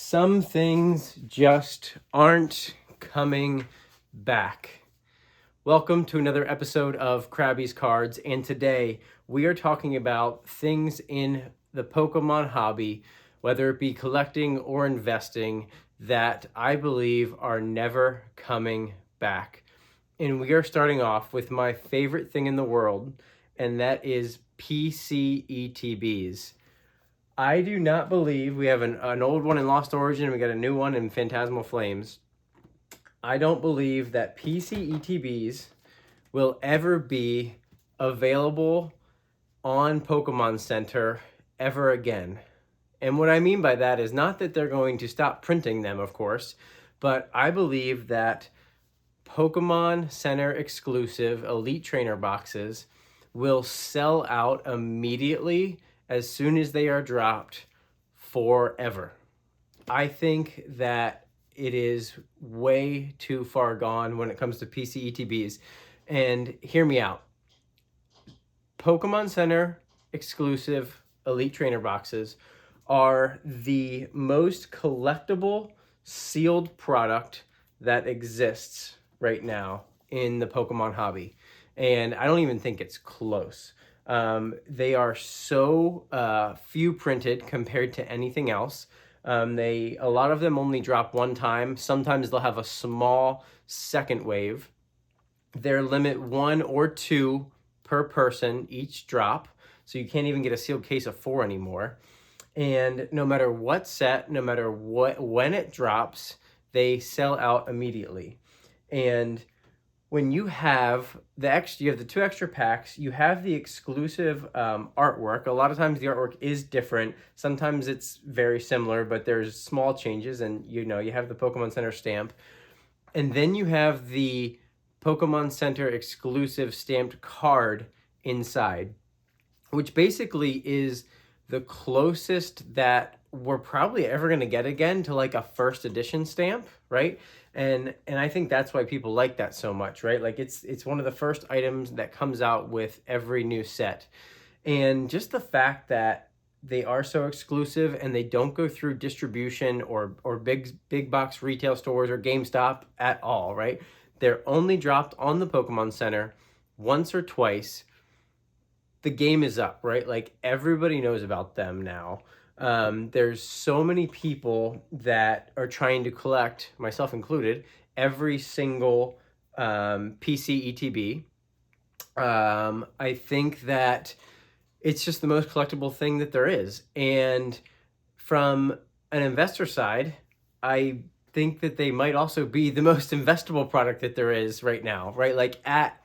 Some things just aren't coming back. Welcome to another episode of Krabby's Cards, and today we are talking about things in the Pokemon hobby, whether it be collecting or investing, that I believe are never coming back. And we are starting off with my favorite thing in the world, and that is PC ETBs. I do not believe we have an old one in Lost Origin and we got a new one in Phantasmal Flames. I don't believe that PC ETBs will ever be available on Pokemon Center ever again. And what I mean by that is not that they're going to stop printing them, of course, but I believe that Pokemon Center exclusive Elite Trainer boxes will sell out immediately as soon as they are dropped forever. I think that it is way too far gone when it comes to PC ETBs. And hear me out. Pokemon Center exclusive Elite Trainer boxes are the most collectible sealed product that exists right now in the Pokemon hobby. And I don't even think it's close. They are so few printed compared to anything else. A lot of them only drop one time. Sometimes they'll have a small second wave. They're limit 1 or 2 per person each drop. So you can't even get a sealed case of 4 anymore. And no matter what set, no matter when it drops, they sell out immediately. And when you have you have the 2 extra packs, you have the exclusive artwork. A lot of times the artwork is different. Sometimes it's very similar, but there's small changes, and you have the Pokemon Center stamp. And then you have the Pokemon Center exclusive stamped card inside, which basically is the closest that we're probably ever going to get again to like a first edition stamp, right? And I think that's why people like that so much, right? Like it's one of the first items that comes out with every new set. And just the fact that they are so exclusive and they don't go through distribution or big box retail stores or GameStop at all, right? They're only dropped on the Pokemon Center once or twice. The game is up, right? Like everybody knows about them now. There's so many people that are trying to collect, myself included, every single PC ETB. I think that it's just the most collectible thing that there is. And from an investor side, I think that they might also be the most investable product that there is right now, right? Like at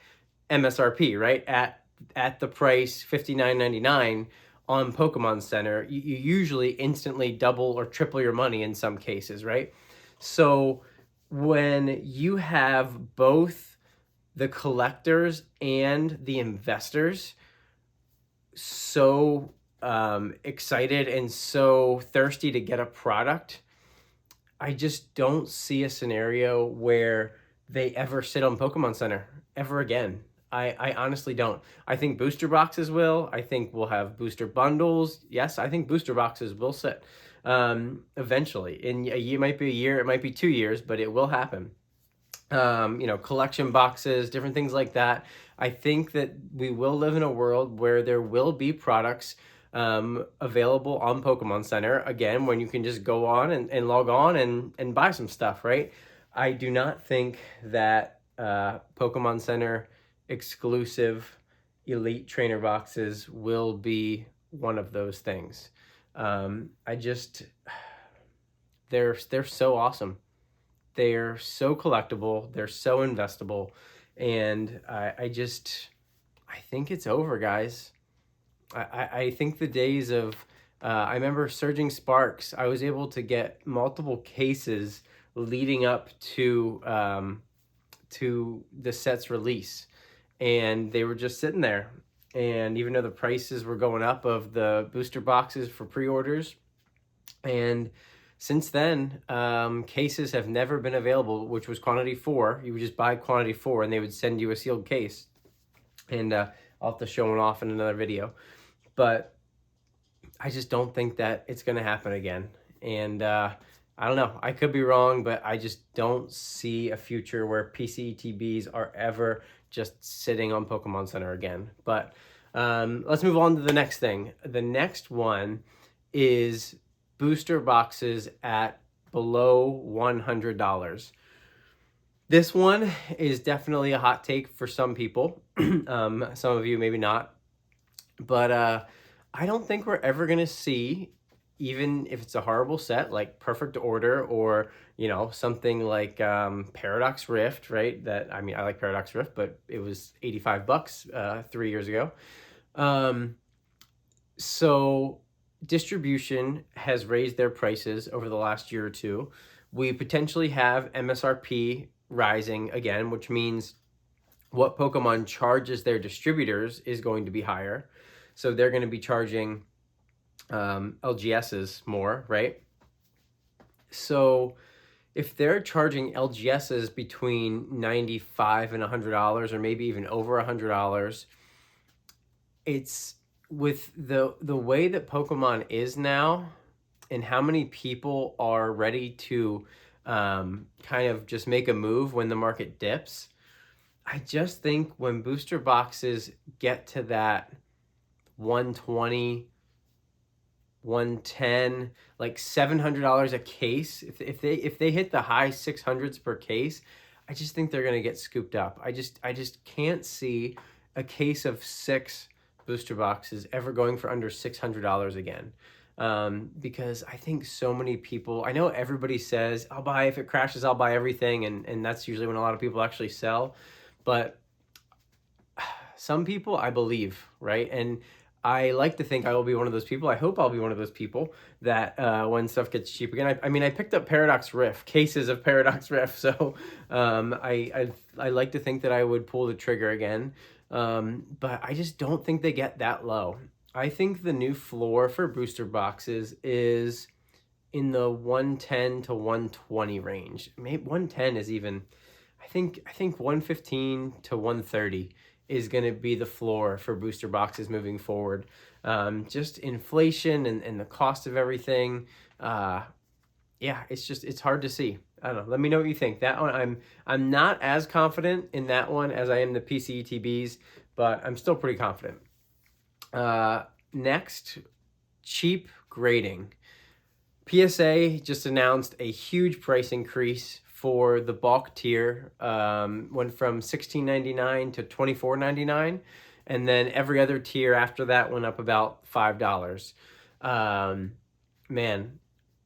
MSRP, right? At the price $59.99 on Pokemon Center, you usually instantly double or triple your money in some cases, right? So when you have both the collectors and the investors so excited and so thirsty to get a product, I just don't see a scenario where they ever sit on Pokemon Center ever again. I honestly don't. I think booster boxes will. I think we'll have booster bundles. Yes, I think booster boxes will sit eventually. In a year, might be a year, it might be 2 years, but it will happen. Collection boxes, different things like that. I think that we will live in a world where there will be products available on Pokemon Center again, when you can just go on and log on and buy some stuff, right? I do not think that Pokemon Center exclusive Elite Trainer boxes will be one of those things. They're so awesome. They're so collectible. They're so investable. And I think it's over, guys. I think the days of, I remember Surging Sparks, I was able to get multiple cases leading up to the set's release. And they were just sitting there. And even though the prices were going up of the booster boxes for pre-orders, and since then, cases have never been available, which was quantity 4. You would just buy quantity 4 and they would send you a sealed case. And I'll have to show it off in another video. But I just don't think that it's going to happen again. And I don't know. I could be wrong, but I just don't see a future where PC ETBs are ever just sitting on Pokemon Center again. But let's move on to the next thing. The next one is booster boxes at below $100. This one is definitely a hot take for some people. Some of you maybe not, but I don't think we're ever gonna see, even if it's a horrible set like Perfect Order or something like Paradox Rift, right? That, I mean, I like Paradox Rift, but it was $85 3 years ago. So distribution has raised their prices over the last year or two. We potentially have MSRP rising again, which means what Pokemon charges their distributors is going to be higher. So they're going to be charging LGSs more, right? So if they're charging LGSs between $95 and $100, or maybe even over $100, it's with the way that Pokemon is now and how many people are ready to kind of just make a move when the market dips. I just think when booster boxes get to that 120, 110, like $700 a case, if they hit the high 600s per case, I just think they're going to get scooped up. I just can't see a case of 6 booster boxes ever going for under $600 again. Because I think so many people, I know everybody says, I'll buy, if it crashes, I'll buy everything. And that's usually when a lot of people actually sell. But some people, I believe, right? And I like to think I will be one of those people. I hope I'll be one of those people that when stuff gets cheap again. I mean, I picked up Paradox Rift, cases of Paradox Rift. So I like to think that I would pull the trigger again. But I just don't think they get that low. I think the new floor for booster boxes is in the 110 to 120 range. Maybe 110 is even, I think 115 to 130 is going to be the floor for booster boxes moving forward. Just inflation and the cost of everything. Yeah, it's hard to see. I don't know. Let me know what you think. That one, I'm not as confident in that one as I am the PC ETBs, but I'm still pretty confident. Next, cheap grading. PSA just announced a huge price increase for the bulk tier. Went from $16.99 to $24.99, and then every other tier after that went up about $5. Man,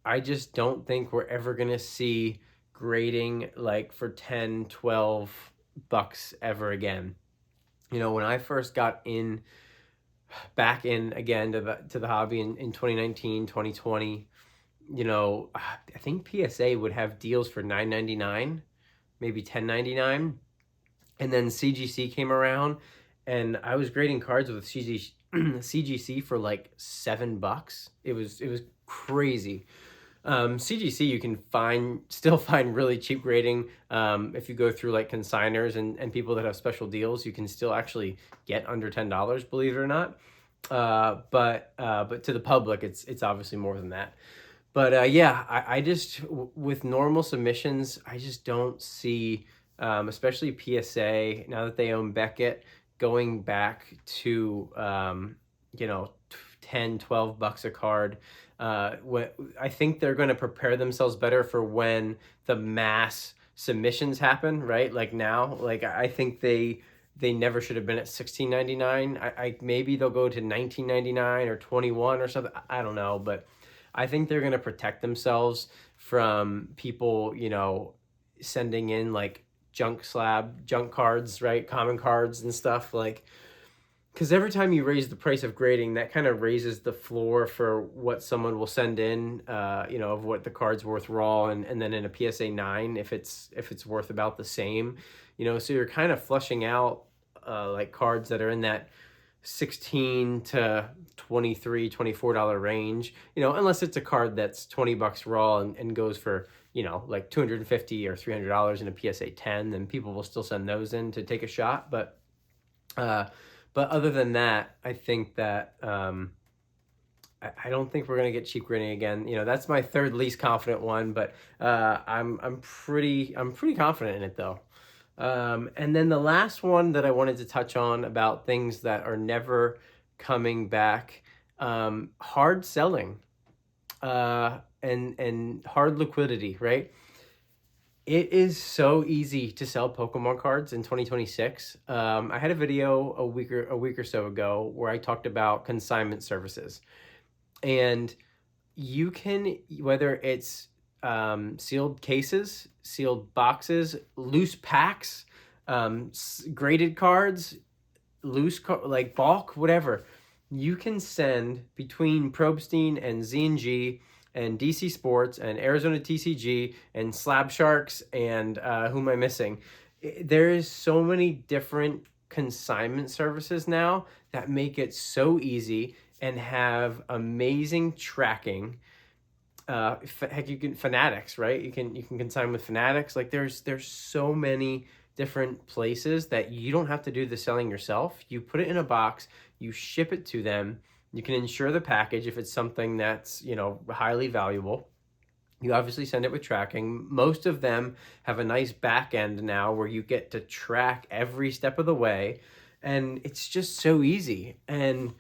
I just don't think we're ever gonna see grading like for 10, 12 bucks ever again. When I first got back in again to the hobby in 2019, 2020, I think PSA would have deals for $9.99, maybe $10.99. And then CGC came around and I was grading cards with CGC for like $7. It was crazy. CGC you can still find really cheap grading. If you go through like consigners and people that have special deals, you can still actually get under $10, believe it or not. But to the public, it's obviously more than that. But yeah, I just, with normal submissions, I just don't see, especially PSA, now that they own Beckett, going back to, 10, $12 a card. I think they're going to prepare themselves better for when the mass submissions happen, right? Like now, like I think they never should have been at $16.99. I maybe they'll go to $19.99 or $21 or something. I don't know, but I think they're going to protect themselves from people, sending in like junk cards, right? Common cards and stuff, like, because every time you raise the price of grading, that kind of raises the floor for what someone will send in, of what the card's worth raw, and then in a PSA 9, if it's worth about the same, so you're kind of flushing out like cards that are in that 16 to 23, $24 range, unless it's a card that's $20 raw and goes for, like $250 or $300 in a PSA 10, then people will still send those in to take a shot. But other than that, I think that I don't think we're gonna get cheap grading again. You know, that's my third least confident one, but I'm pretty confident in it though. And then the last one that I wanted to touch on about things that are never coming back, hard selling, and hard liquidity, right? It is so easy to sell Pokemon cards in 2026. I had a video a week or so ago where I talked about consignment services, and you can, whether it's sealed cases, sealed boxes, loose packs, graded cards, like bulk, whatever. You can send between Probstein and Z&G and DC Sports and Arizona TCG and Slab Sharks and who am I missing? There is so many different consignment services now that make it so easy and have amazing tracking. Heck, you can Fanatics, right? You can consign with Fanatics. Like there's so many different places that you don't have to do the selling yourself. You put it in a box, you ship it to them. You can insure the package if it's something that's, you know, highly valuable. You obviously send it with tracking. Most of them have a nice back end now where you get to track every step of the way, and it's just so easy. And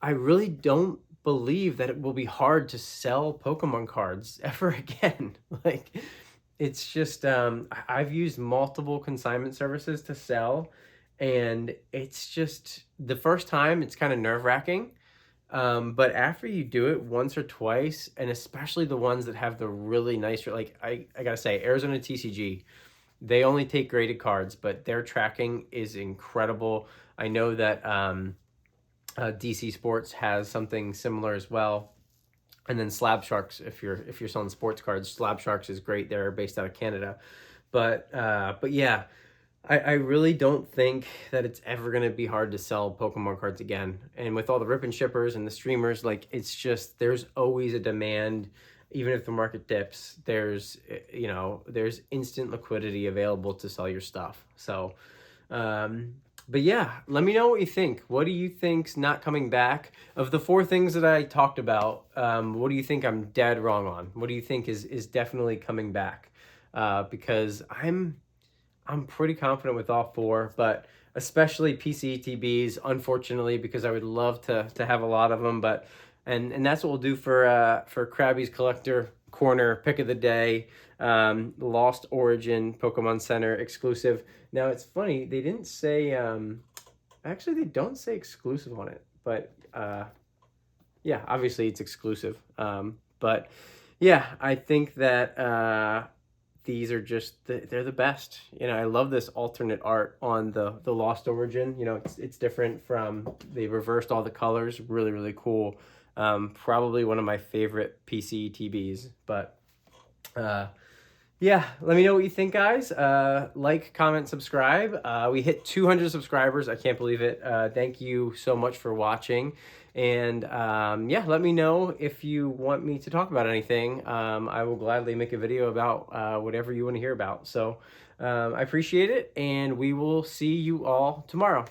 I really don't believe that it will be hard to sell Pokemon cards ever again. Like, it's just I've used multiple consignment services to sell, and it's just the first time it's kind of nerve-wracking. But after you do it once or twice, and especially the ones that have the really nice, like I gotta say, Arizona TCG, they only take graded cards, but their tracking is incredible. I know that DC Sports has something similar as well. And then Slab Sharks, if you're selling sports cards, Slab Sharks is great. They're based out of Canada, but yeah, I really don't think that it's ever gonna be hard to sell Pokemon cards again. And with all the rip and shippers and the streamers, like it's just there's always a demand. Even if the market dips, there's there's instant liquidity available to sell your stuff. So but yeah, let me know what you think. What do you think's not coming back? Of the four things that I talked about, what do you think I'm dead wrong on? What do you think is definitely coming back? Because I'm pretty confident with all four, but especially PC ETBs, unfortunately, because I would love to have a lot of them. But and that's what we'll do for Krabby's Collector Corner Pick of the Day, Lost Origin Pokemon Center exclusive. Now it's funny, they didn't say actually they don't say exclusive on it, but yeah, obviously it's exclusive. But yeah, I think that these are just they're the best. You know, I love this alternate art on the Lost Origin. You know, it's different from, they reversed all the colors. Really cool. Probably one of my favorite PC TBs. But yeah, let me know what you think, guys. Like, comment, subscribe. We hit 200 subscribers. I can't believe it. Thank you so much for watching. And yeah, let me know if you want me to talk about anything. I will gladly make a video about whatever you want to hear about. So I appreciate it, and we will see you all tomorrow.